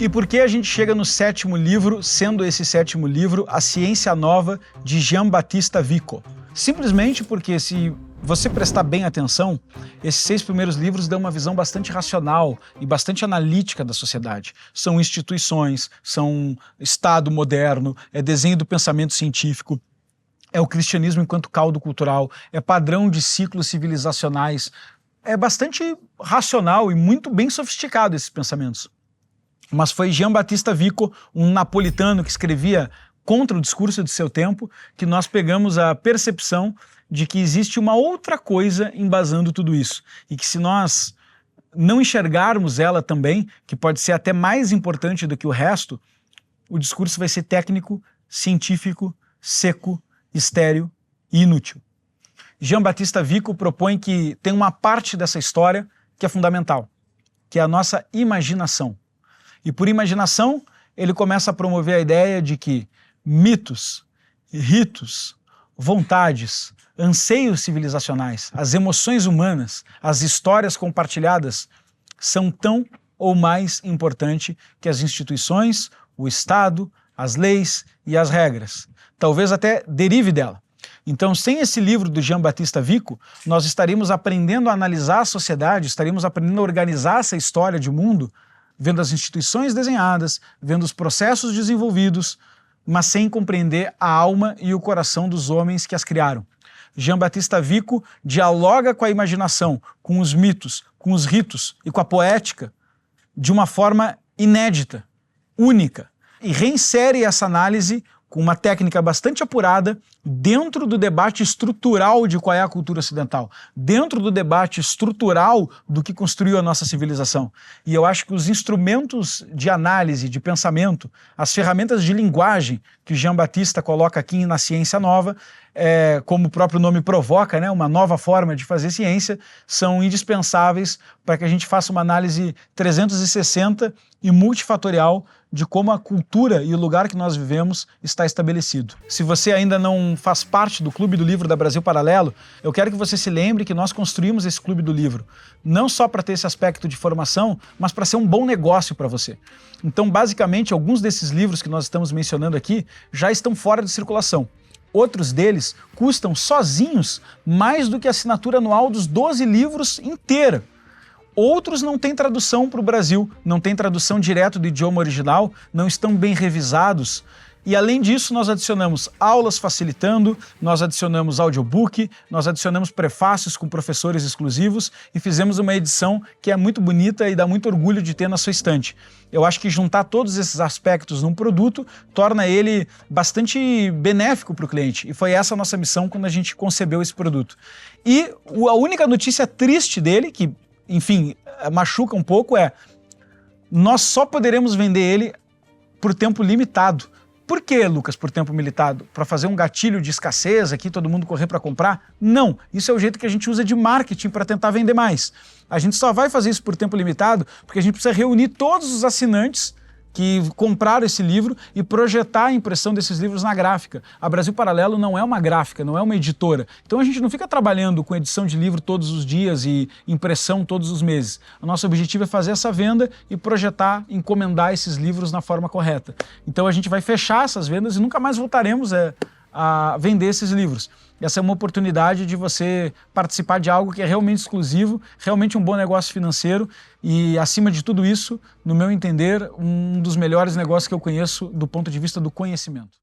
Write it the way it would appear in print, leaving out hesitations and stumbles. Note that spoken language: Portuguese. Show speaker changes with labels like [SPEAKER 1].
[SPEAKER 1] E por que a gente chega no sétimo livro, sendo esse sétimo livro A Ciência Nova, de Giambattista Vico? Simplesmente porque, se você prestar bem atenção, esses 6 primeiros livros dão uma visão bastante racional e bastante analítica da sociedade. São instituições, são Estado moderno, é desenho do pensamento científico, é o cristianismo enquanto caldo cultural, é padrão de ciclos civilizacionais. É bastante racional e muito bem sofisticado esses pensamentos. Mas foi Giambattista Vico, um napolitano que escrevia contra o discurso de seu tempo, que nós pegamos a percepção de que existe uma outra coisa embasando tudo isso. E que se nós não enxergarmos ela também, que pode ser até mais importante do que o resto, o discurso vai ser técnico, científico, seco, estéril e inútil. Giambattista Vico propõe que tem uma parte dessa história que é fundamental, que é a nossa imaginação. E por imaginação, ele começa a promover a ideia de que mitos, ritos, vontades, anseios civilizacionais, as emoções humanas, as histórias compartilhadas são tão ou mais importantes que as instituições, o Estado, as leis e as regras. Talvez até derive dela. Então, sem esse livro do Giambattista Vico, nós estaríamos aprendendo a analisar a sociedade, estaríamos aprendendo a organizar essa história de mundo, vendo as instituições desenhadas, vendo os processos desenvolvidos, mas sem compreender a alma e o coração dos homens que as criaram. Giambattista Vico dialoga com a imaginação, com os mitos, com os ritos e com a poética de uma forma inédita, única, e reinsere essa análise com uma técnica bastante apurada dentro do debate estrutural de qual é a cultura ocidental, dentro do debate estrutural do que construiu a nossa civilização. E eu acho que os instrumentos de análise, de pensamento, as ferramentas de linguagem que o Giambattista coloca aqui na Ciência Nova, como o próprio nome provoca, né, uma nova forma de fazer ciência, são indispensáveis para que a gente faça uma análise 360 e multifatorial de como a cultura e o lugar que nós vivemos está estabelecido. Se você ainda não faz parte do Clube do Livro da Brasil Paralelo, eu quero que você se lembre que nós construímos esse Clube do Livro, não só para ter esse aspecto de formação, mas para ser um bom negócio para você. Então, basicamente, alguns desses livros que nós estamos mencionando aqui já estão fora de circulação. Outros deles custam sozinhos mais do que a assinatura anual dos 12 livros inteira. Outros não têm tradução para o Brasil, não têm tradução direto do idioma original, não estão bem revisados. E além disso, nós adicionamos aulas facilitando, nós adicionamos audiobook, nós adicionamos prefácios com professores exclusivos e fizemos uma edição que é muito bonita e dá muito orgulho de ter na sua estante. Eu acho que juntar todos esses aspectos num produto torna ele bastante benéfico para o cliente. E foi essa a nossa missão quando a gente concebeu esse produto. E a única notícia triste dele, que, enfim, machuca um pouco, é nós só poderemos vender ele por tempo limitado. Por que, Lucas, por tempo limitado? Para fazer um gatilho de escassez aqui, todo mundo correr para comprar? Não, isso é o jeito que a gente usa de marketing para tentar vender mais. A gente só vai fazer isso por tempo limitado porque a gente precisa reunir todos os assinantes que compraram esse livro e projetar a impressão desses livros na gráfica. A Brasil Paralelo não é uma gráfica, não é uma editora. Então a gente não fica trabalhando com edição de livro todos os dias e impressão todos os meses. O nosso objetivo é fazer essa venda e projetar, encomendar esses livros na forma correta. Então a gente vai fechar essas vendas e nunca mais voltaremos a vender esses livros. Essa é uma oportunidade de você participar de algo que é realmente exclusivo, realmente um bom negócio financeiro e, acima de tudo isso, no meu entender, um dos melhores negócios que eu conheço do ponto de vista do conhecimento.